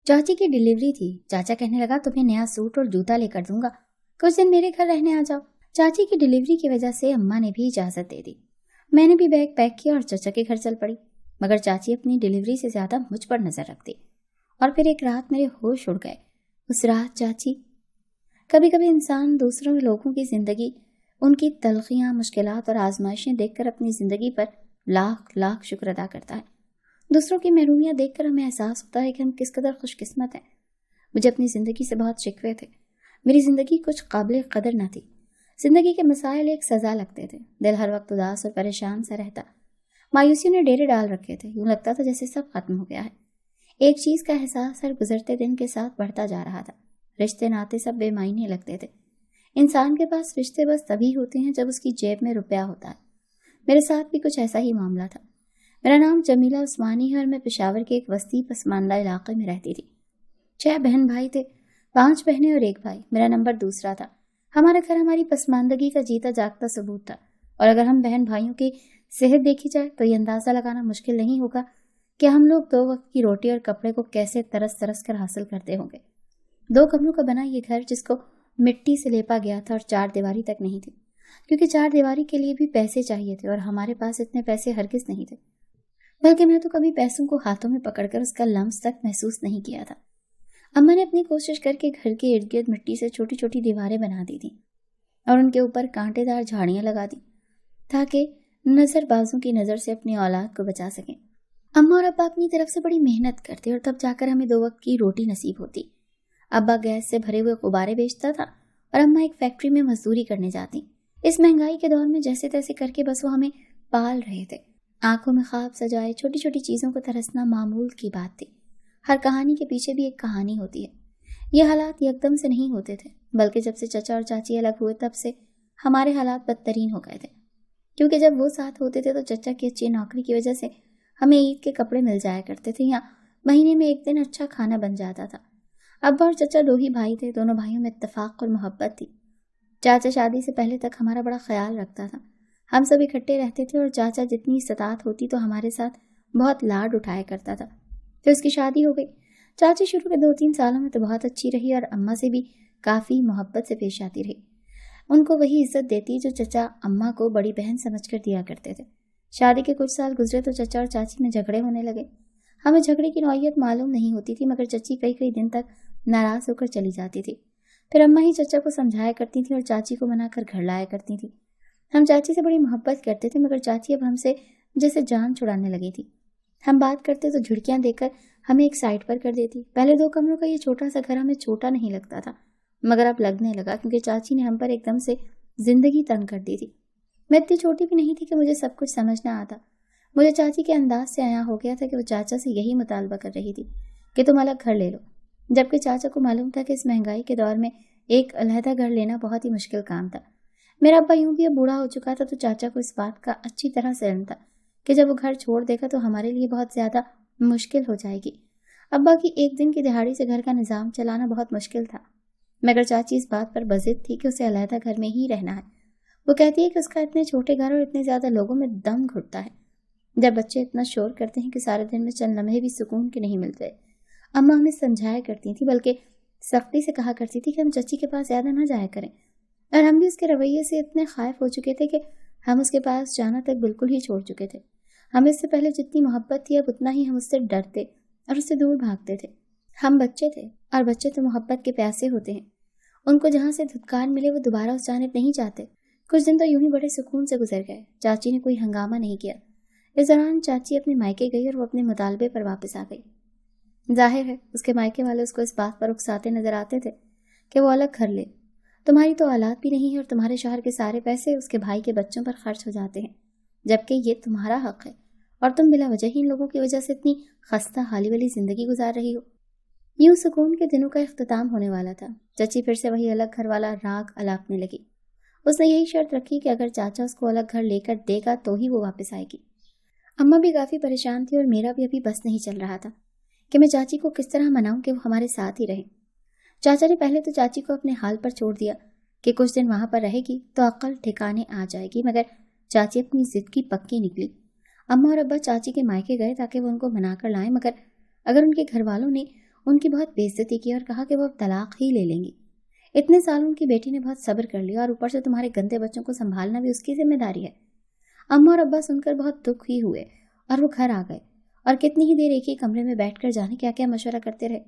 चाची की डिलीवरी थी। चाचा कहने लगा तुम्हें नया सूट और जूता लेकर दूंगा, कुछ दिन मेरे घर रहने आ जाओ। चाची की डिलीवरी की वजह से अम्मा ने भी इजाजत दे दी। मैंने भी बैग पैक किया और चाचा के घर चल पड़ी। मगर चाची अपनी डिलीवरी से ज्यादा मुझ पर नजर रखती। और फिर एक रात मेरे होश उड़ गए। उस रात चाची। कभी कभी इंसान दूसरों लोगों की जिंदगी, उनकी तलखियां, मुश्किलात और आजमाइशें देखकर अपनी जिंदगी पर लाख लाख शुक्र अदा करता है। दूसरों की महरूमियां देखकर हमें एहसास होता है कि हम किस कदर खुशकिस्मत हैं। मुझे अपनी जिंदगी से बहुत शिकवे थे। मेरी जिंदगी कुछ काबिल कदर न थी। जिंदगी के मसाइल एक सजा लगते थे। दिल हर वक्त उदास और परेशान सा रहता। मायूसियों ने डेरे डाल रखे थे। यूं लगता था जैसे सब खत्म हो गया है। एक चीज का एहसास हर गुजरते दिन के साथ बढ़ता जा रहा था। रिश्ते नाते सब बेमायने लगते थे। इंसान के पास रिश्ते बस तभी होते हैं जब उसकी जेब में रुपया होता है। मेरे साथ भी कुछ ऐसा ही मामला था। मेरा नाम जमीला उस्मानी है और मैं पेशावर के एक वस्ती पसमानदा इलाके में रहती थी। 6 बहन भाई थे, 5 बहनें और 1 भाई। मेरा नंबर दूसरा था। हमारा घर हमारी पसमानदगी का जीता जागता सबूत था। और अगर हम बहन भाइयों की सेहत देखी जाए तो ये अंदाजा लगाना मुश्किल नहीं होगा कि हम लोग 2 वक्त की रोटी और कपड़े को कैसे तरस तरस कर हासिल करते होंगे। 2 कमरों का बना ये घर, जिसको मिट्टी से लेपा गया था और 4 दीवारी तक नहीं थी, क्योंकि 4 दीवारी के लिए भी पैसे चाहिए थे और हमारे पास इतने पैसे हरगिज नहीं थे। बल्कि मैं तो कभी पैसों को हाथों में पकड़कर उसका लम्स तक महसूस नहीं किया था। अम्मा ने अपनी कोशिश करके घर के इर्द गिर्द मिट्टी से छोटी छोटी दीवारें बना दी थी और उनके ऊपर कांटेदार झाड़ियां लगा दी, ताकि नजरबाजों की नजर से अपनी औलाद को बचा सकें। अम्मा और अब्बा अपनी तरफ से बड़ी मेहनत करते और तब जाकर हमें 2 वक्त की रोटी नसीब होती। अब्बा गैस से भरे हुए गुब्बारे बेचता था और अम्मा एक फैक्ट्री में मजदूरी करने जाती। इस महंगाई के दौर में जैसे तैसे करके बस वो हमें पाल रहे थे। आंखों में ख्वाब सजाए छोटी छोटी चीजों को तरसना मामूल की बात थी। हर कहानी के पीछे भी एक कहानी होती है। ये हालात एकदम से नहीं होते थे, बल्कि जब से चाचा और चाची अलग हुए तब से हमारे हालात बदतरीन हो गए थे। क्योंकि जब वो साथ होते थे तो चाचा की अच्छी नौकरी की वजह से हमें ईद के कपड़े मिल जाया करते थे या महीने में एक दिन अच्छा खाना बन जाता था। अब्बा और चाचा 2 ही भाई थे। दोनों भाइयों में इत्तेफाक और मोहब्बत थी। चाचा शादी से पहले तक हमारा बड़ा ख्याल रखता था। हम सब इकट्ठे रहते थे और चाचा जितनी इस्तात होती तो हमारे साथ बहुत लाड उठाया करता था। फिर उसकी शादी हो गई। चाची शुरू के 2-3 सालों में तो बहुत अच्छी रही और अम्मा से भी काफ़ी मोहब्बत से पेश आती रही। उनको वही इज्जत देती जो चचा अम्मा को बड़ी बहन समझकर दिया करते थे। शादी के कुछ साल गुजरे तो चचा और चाची में झगड़े होने लगे। हमें झगड़े की नौयत मालूम नहीं होती थी, मगर चची कई कई दिन तक नाराज होकर चली जाती थी। फिर अम्मा ही चचा को समझाया करती थी और चाची को मनाकर घर लाया करती थी। हम चाची से बड़ी मोहब्बत करते थे, मगर चाची अब हमसे जैसे जान छुड़ाने लगी थी। हम बात करते तो झुड़कियां देकर हमें एक साइड पर कर देती। पहले 2 कमरों का ये छोटा सा घर हमें छोटा नहीं लगता था, मगर अब लगने लगा, क्योंकि चाची ने हम पर एकदम से जिंदगी तंग कर दी थी। मैं इतनी छोटी भी नहीं थी कि मुझे सब कुछ समझना आता। मुझे चाची के अंदाज से आया हो गया था कि वो चाचा से यही मुतालबा कर रही थी कि तुम अलग घर ले लो, जबकि चाचा को मालूम था कि इस महंगाई के दौर में एक अलहदा घर लेना बहुत ही मुश्किल काम था। मेरा अब्बा यूं भी अब बूढ़ा हो चुका था, तो चाचा को इस बात का अच्छी तरह से इल्म था कि जब वो घर छोड़ देगा तो हमारे लिए बहुत ज्यादा मुश्किल हो जाएगी। अब्बा की एक दिन की दिहाड़ी से घर का निज़ाम चलाना बहुत मुश्किल था, मगर चाची इस बात पर बज़िद थी कि उसे अलहदा घर में ही रहना है। वो कहती है कि उसका इतने छोटे घर और इतने ज्यादा लोगों में दम घुटता है। जब बच्चे इतना शोर करते हैं कि सारे दिन में चंद लम्हे भी सुकून के नहीं मिलते। अम्मा हमें समझाया करती थी, बल्कि सख्ती से कहा करती थी कि हम चची के पास ज्यादा ना जाया करें, और हम भी उसके रवैये से इतने खाइफ हो चुके थे कि हम उसके पास जाना तक बिल्कुल ही छोड़ चुके थे। हमें इससे पहले जितनी मोहब्बत थी, अब उतना ही हम उससे डरते और उससे दूर भागते थे। हम बच्चे थे और बच्चे तो मोहब्बत के प्यासे होते हैं। उनको जहाँ से धुतकार मिले वो दोबारा उस जानिब नहीं जाते। कुछ दिन तो यूं ही बड़े सुकून से गुजर गए। चाची ने कोई हंगामा नहीं किया। इस दौरान चाची अपने मायके गई और वो अपने मुतालबे पर वापस आ गई। जाहिर है उसके मायके वाले उसको इस बात पर उकसाते नजर आते थे कि वो अलग घर ले। तुम्हारी तो औलाद भी नहीं है और तुम्हारे शौहर के सारे पैसे उसके भाई के बच्चों पर खर्च हो जाते हैं, जबकि ये तुम्हारा हक है और तुम बिला वजह ही इन लोगों की वजह से इतनी खस्ता हाली वाली जिंदगी गुजार रही हो। यूं सुकून के दिनों का इख्तिताम होने वाला था। चची फिर से वही अलग घर वाला राग अलापने लगी। उसने यही शर्त रखी कि अगर चाचा उसको अलग घर लेकर देगा तो ही वो वापस आएगी। अम्मा भी काफी परेशान थी और मेरा भी अभी बस नहीं चल रहा था कि मैं चाची को किस तरह मनाऊं कि वो हमारे साथ ही रहे। चाचा ने पहले तो चाची को अपने हाल पर छोड़ दिया कि कुछ दिन वहां पर रहेगी तो अक्ल ठिकाने आ जाएगी, मगर चाची अपनी जिद की पक्की निकली। अम्मा और अब्बा चाची के मायके गए ताकि वो उनको मनाकर लाएं, मगर अगर उनके घर वालों ने ان کی بہت بےعزتی کی اور کہا کہ وہ اب طلاق ہی لے لیں گی. اتنے سالوں کی بیٹی نے بہت صبر کر لیا اور اوپر سے تمہارے گندے بچوں کو سنبھالنا بھی اس کی ذمہ داری ہے. اماں اور ابا سن کر بہت دکھ ہی ہوئے اور وہ گھر آ گئے اور کتنی ہی دیر ایک ہی کمرے میں بیٹھ کر جانے کیا کیا مشورہ کرتے رہے.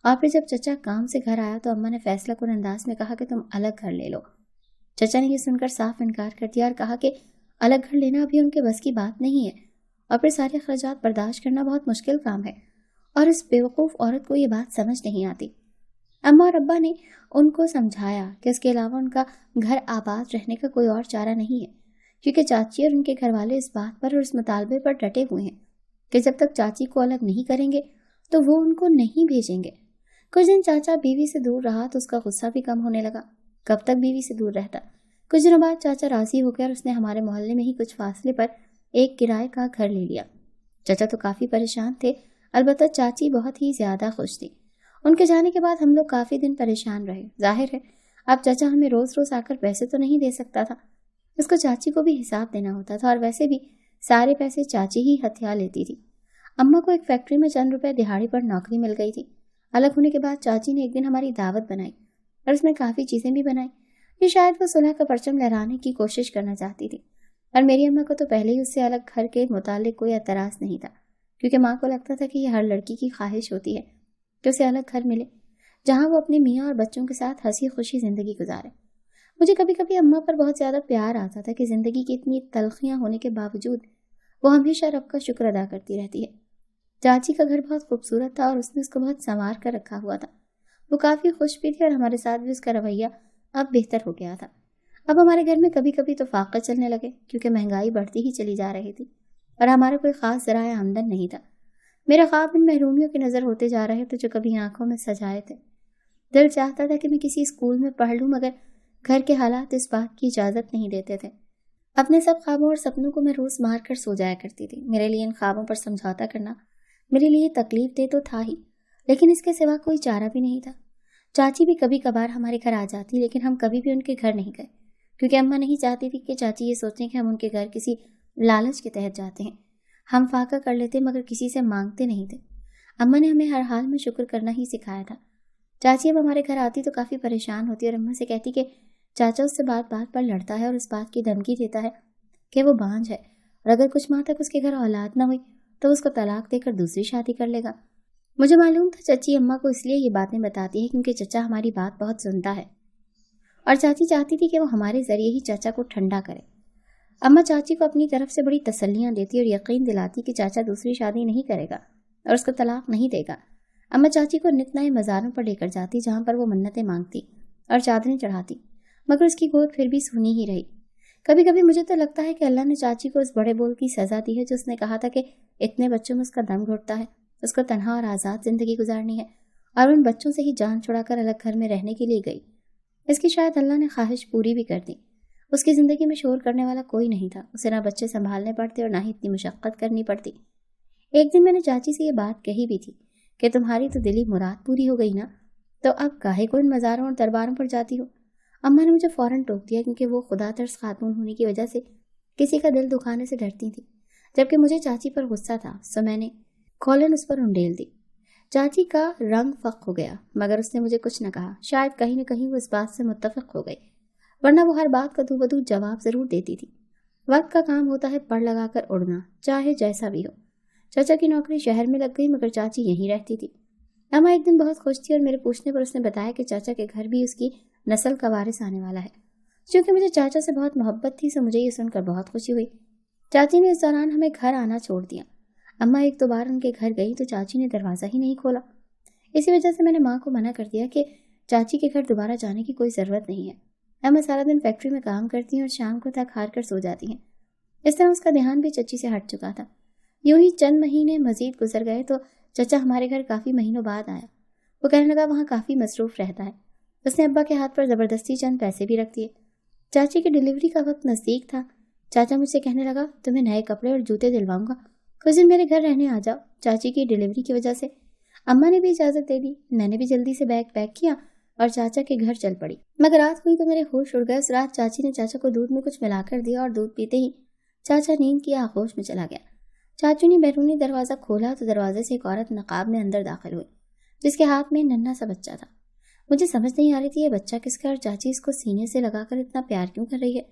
اور پھر جب چچا کام سے گھر آیا تو اماں نے فیصلہ کن انداز میں کہا کہ تم الگ گھر لے لو. چچا نے یہ سن کر صاف انکار کر دیا اور کہا کہ الگ گھر لینا ابھی ان کے بس کی بات نہیں ہے اور پھر سارے اخراجات برداشت کرنا بہت مشکل کام ہے اور اس بیوقوف عورت کو یہ بات سمجھ نہیں آتی. اماں اور ابا نے ان کو سمجھایا کہ اس کے علاوہ ان کا گھر آباد رہنے کا کوئی اور چارہ نہیں ہے، کیونکہ چاچی اور ان کے گھر والے اس بات پر اور اس مطالبے پر ڈٹے ہوئے ہیں کہ جب تک چاچی کو الگ نہیں کریں گے تو وہ ان کو نہیں بھیجیں گے. کچھ دن چاچا بیوی سے دور رہا تو اس کا غصہ بھی کم ہونے لگا. کب تک بیوی سے دور رہتا؟ کچھ دنوں بعد چاچا راضی ہو گیا اور اس نے ہمارے محلے میں ہی کچھ فاصلے پر ایک کرائے کا گھر لے لیا. چاچا تو کافی پریشان تھے، البتہ چاچی بہت ہی زیادہ خوش تھی. ان کے جانے کے بعد ہم لوگ کافی دن پریشان رہے. ظاہر ہے اب چاچا ہمیں روز روز آ کر پیسے تو نہیں دے سکتا تھا، اس کو چاچی کو بھی حساب دینا ہوتا تھا اور ویسے بھی سارے پیسے چاچی ہی ہتھیا لیتی تھی. اماں کو ایک فیکٹری میں چند روپے دہاڑی پر نوکری مل گئی تھی. الگ ہونے کے بعد چاچی نے ایک دن ہماری دعوت بنائی اور اس میں کافی چیزیں بھی بنائی. یہ شاید وہ صلح کا پرچم لہرانے کی کوشش کرنا چاہتی تھی اور میری اماں کو تو پہلے ہی اس سے الگ گھر کے متعلق کوئی اعتراض نہیں تھا، کیونکہ ماں کو لگتا تھا کہ یہ ہر لڑکی کی خواہش ہوتی ہے کہ اسے الگ گھر ملے جہاں وہ اپنے میاں اور بچوں کے ساتھ ہنسی خوشی زندگی گزارے. مجھے کبھی کبھی اماں پر بہت زیادہ پیار آتا تھا کہ زندگی کی اتنی تلخیاں ہونے کے باوجود وہ ہمیشہ رب کا شکر ادا کرتی رہتی ہے. چاچی کا گھر بہت خوبصورت تھا اور اس نے اس کو بہت سنوار کر رکھا ہوا تھا. وہ کافی خوش بھی تھی اور ہمارے ساتھ بھی اس کا رویہ اب بہتر ہو گیا تھا. اب ہمارے گھر میں کبھی کبھی تو فاقے چلنے لگے کیونکہ مہنگائی بڑھتی ہی چلی جا رہی تھی اور ہمارا کوئی خاص ذرائع آمدن نہیں تھا. میرے خواب ان محرومیوں کی نظر ہوتے جا رہے تھے جو کبھی آنکھوں میں سجائے تھے. دل چاہتا تھا کہ میں کسی اسکول میں پڑھ لوں، مگر گھر کے حالات اس بات کی اجازت نہیں دیتے تھے. اپنے سب خوابوں اور سپنوں کو میں روز مار کر سو جایا کرتی تھی. میرے لیے ان خوابوں پر سمجھوتا کرنا میرے لیے تکلیف دہ تو تھا ہی، لیکن اس کے سوا کوئی چارہ بھی نہیں تھا. چاچی بھی کبھی کبھار ہمارے گھر آ جاتی، لیکن ہم کبھی بھی ان کے گھر نہیں گئے کیونکہ اماں نہیں چاہتی تھی کہ چاچی یہ سوچیں کہ ہم ان کے گھر کسی لالچ کے تحت جاتے ہیں. ہم فاقہ کر لیتے مگر کسی سے مانگتے نہیں تھے. اماں نے ہمیں ہر حال میں شکر کرنا ہی سکھایا تھا. چاچی اب ہمارے گھر آتی تو کافی پریشان ہوتی اور اماں سے کہتی کہ چاچا اس سے بات بات پر لڑتا ہے اور اس بات کی دھمکی دیتا ہے کہ وہ بانجھ ہے اور اگر کچھ ماہ تک اس کے گھر اولاد نہ ہوئی تو اس کو طلاق دے کر دوسری شادی کر لے گا. مجھے معلوم تھا چچی اماں کو اس لیے یہ باتیں بتاتی ہے کیونکہ چچا ہماری بات بہت سنتا ہے اور چاچی چاہتی تھی کہ وہ ہمارے ذریعے ہی چاچا کو ٹھنڈا کرے. اماں چاچی کو اپنی طرف سے بڑی تسلیاں دیتی اور یقین دلاتی کہ چاچا دوسری شادی نہیں کرے گا اور اس کو طلاق نہیں دے گا. اماں چاچی کو نت نئے مزاروں پر لے کر جاتی جہاں پر وہ منتیں مانگتی اور چادریں چڑھاتی، مگر اس کی گود پھر بھی سونی ہی رہی. کبھی کبھی مجھے تو لگتا ہے کہ اللہ نے چاچی کو اس بڑے بول کی سزا دی ہے جو اس نے کہا تھا کہ اتنے بچوں میں اس کا دم گھٹتا ہے، اس کو تنہا اور آزاد زندگی گزارنی ہے اور ان بچوں سے ہی جان چھڑا کر الگ گھر میں رہنے کے لیے گئی. اس کی شاید اللہ نے خواہش پوری بھی کر دی. اس کی زندگی میں شور کرنے والا کوئی نہیں تھا، اسے نہ بچے سنبھالنے پڑتے اور نہ ہی اتنی مشقت کرنی پڑتی. ایک دن میں نے چاچی سے یہ بات کہی بھی تھی کہ تمہاری تو دلی مراد پوری ہو گئی نا، تو اب کاہے کو ان مزاروں اور درباروں پر جاتی ہو. اماں نے مجھے فوراً ٹوک دیا کیونکہ وہ خدا ترس خاتون ہونے کی وجہ سے کسی کا دل دکھانے سے ڈرتی تھی، جبکہ مجھے چاچی پر غصہ تھا، سو میں نے کھولن اس پر انڈیل دی. چاچی کا رنگ فق ہو گیا مگر اس نے مجھے کچھ نہ کہا. شاید کہیں نہ کہیں وہ اس بات سے متفق ہو گئی، ورنہ وہ ہر بات کا دو بدو جواب ضرور دیتی تھی. وقت کا کام ہوتا ہے پڑ لگا کر اڑنا، چاہے جیسا بھی ہو. چاچا کی نوکری شہر میں لگ گئی مگر چاچی یہیں رہتی تھی. اماں ایک دن بہت خوش تھی اور میرے پوچھنے پر اس نے بتایا کہ چاچا کے گھر بھی اس کی نسل کا وارث آنے والا ہے. چونکہ مجھے چاچا سے بہت محبت تھی سو مجھے یہ سن کر بہت خوشی ہوئی. چاچی نے اس دوران ہمیں گھر آنا چھوڑ دیا. اماں ایک دو بار ان کے گھر گئی تو چاچی نے دروازہ ہی نہیں کھولا. اسی وجہ سے میں نے ماں کو منع کر دیا کہ چاچی کے گھر دوبارہ جانے کی کوئی ضرورت نہیں ہے. اماں سارا دن فیکٹری میں کام کرتی ہیں اور شام کو تھک ہار کر سو جاتی ہیں. اس طرح اس کا دھیان بھی چچی سے ہٹ چکا تھا. یوں ہی چند مہینے مزید گزر گئے تو چچا ہمارے گھر کافی مہینوں بعد آیا. وہ کہنے لگا وہاں کافی مصروف رہتا ہے. اس نے ابا کے ہاتھ پر زبردستی چند پیسے بھی رکھ دیے. چاچی کی ڈلیوری کا وقت نزدیک تھا. چاچا مجھ سے کہنے لگا تمہیں نئے کپڑے اور جوتے دلواؤں گا، کچھ دن میرے گھر رہنے آ جاؤ. چاچی کی ڈلیوری کی وجہ سے اماں نے بھی اجازت دے دی. میں نے بھی جلدی سے بیگ پیک کیا اور چاچا کے گھر چل پڑی. مگر رات ہوئی تو میرے ہوش اڑ گئے. اس رات چاچی نے چاچا کو دودھ میں کچھ ملا کر دیا اور دودھ پیتے ہی چاچا نیند کی آغوش میں چلا گیا. چاچو نے بیرونی دروازہ کھولا تو دروازے سے ایک عورت نقاب میں اندر داخل ہوئی. जिसके हाथ में नन्हा सा बच्चा था। मुझे समझ नहीं आ रही थी ये बच्चा किसका और चाची इसको सीने से लगाकर इतना प्यार क्यों कर रही है,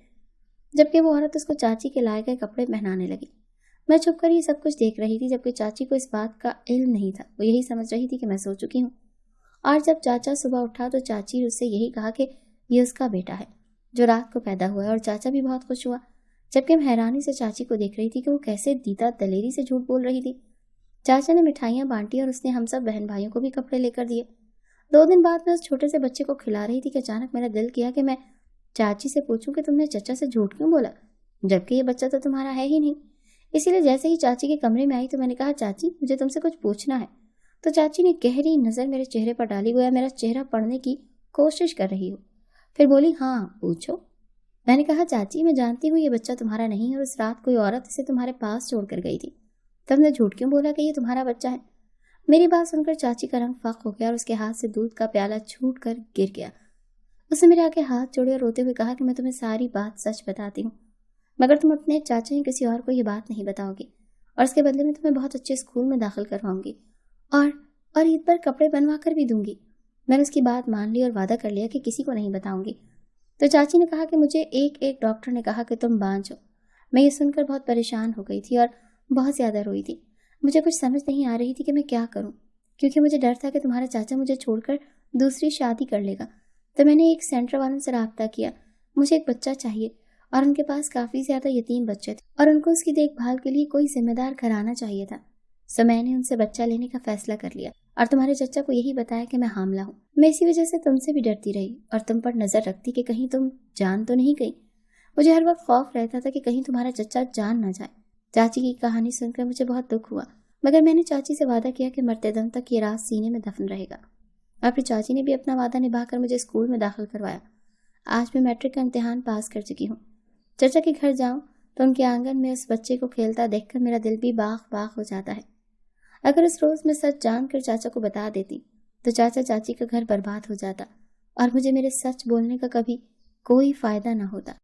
जबकि वो औरत उसको चाची के लाए गए कपड़े पहनाने लगी। मैं चुप कर ये सब कुछ देख रही थी, जबकि चाची को इस बात का इल्म नहीं था। वो यही समझ रही थी कि मैं सो चुकी हूँ। और जब चाचा सुबह उठा तो चाची ने उससे यही कहा कि ये उसका बेटा है जो रात को पैदा हुआ है, और चाचा भी बहुत खुश हुआ। जबकि मैं हैरानी से चाची को देख रही थी कि वो कैसे दीदा दलेरी से झूठ बोल रही थी। चाचा ने मिठाइयाँ बांटी और उसने हम सब बहन भाइयों को भी कपड़े लेकर दिए। 2 दिन बाद मैं उस छोटे से बच्चे को खिला रही थी कि अचानक मेरा दिल किया कि मैं चाची से पूछूं कि तुमने चचा से झूठ क्यों बोला, जबकि ये बच्चा तो तुम्हारा है ही नहीं। इसीलिए जैसे ही चाची के कमरे में आई तो मैंने कहा, चाची मुझे तुमसे कुछ पूछना है। तो चाची ने गहरी नज़र मेरे चेहरे पर डाली, गोया मेरा चेहरा पढ़ने की कोशिश कर रही हो। फिर बोली, हाँ पूछो। मैंने कहा, चाची मैं जानती हूँ ये बच्चा तुम्हारा नहीं है और इस रात कोई औरत इसे तुम्हारे पास छोड़ कर गई थी। तुमने झूठ क्यों बोला कि ये तुम्हारा बच्चा है? मेरी बात सुनकर चाची का रंग फाक हो गया और उसके हाथ से दूध का प्याला छूट कर गिर गया। उसने मेरे आगे हाथ जोड़े और रोते हुए कहा कि मैं तुम्हें सारी बात सच बताती हूँ, मगर तुम अपने चाचा या किसी और को ये बात नहीं बताओगी, और इसके बदले में तुम्हें बहुत अच्छे स्कूल में दाखिल करवाऊंगी और ईद पर कपड़े बनवा कर भी दूंगी। मैंने उसकी बात मान ली और वादा कर लिया कि किसी को नहीं बताऊंगी। तो चाची ने कहा कि मुझे एक डॉक्टर ने कहा कि तुम बांझ हो। मैं ये सुनकर बहुत परेशान हो गई थी और बहुत ज़्यादा रोई थी। मुझे कुछ समझ नहीं आ रही थी कि मैं क्या करूं, क्योंकि मुझे डर था कि तुम्हारा चाचा मुझे छोड़कर दूसरी शादी कर लेगा। तो मैंने एक सेंटर वालों से रब्ता किया। मुझे एक बच्चा चाहिए और उनके पास काफ़ी ज़्यादा यतीम बच्चे थे और उनको उसकी देखभाल के लिए कोई जिम्मेदार घराना चाहिए था। सो मैंने उनसे बच्चा लेने का फैसला कर लिया और तुम्हारे चचा को यही बताया कि मैं हामला हूँ। मैं इसी वजह से तुमसे भी डरती रही और तुम पर नज़र रखती कि कहीं तुम जान तो नहीं गई। मुझे हर वक्त खौफ रहता था कि कहीं तुम्हारा चचा जान न जाए। चाची की कहानी सुनकर मुझे बहुत दुख हुआ, मगर मैंने चाची से वादा किया कि मरते दम तक ये राज सीने में दफन रहेगा। और फिर चाची ने भी अपना वादा निभाकर मुझे स्कूल में दाखिल करवाया। आज मैं मैट्रिक का इम्तिहान पास कर चुकी हूँ। चचा के घर जाऊँ तो उनके आंगन में उस बच्चे को खेलता देखकर मेरा दिल भी बाग बाग हो जाता है। अगर उस रोज़ मैं सच जानकर चाचा को बता देती तो चाचा चाची का घर बर्बाद हो जाता और मुझे मेरे सच बोलने का कभी कोई फायदा न होता।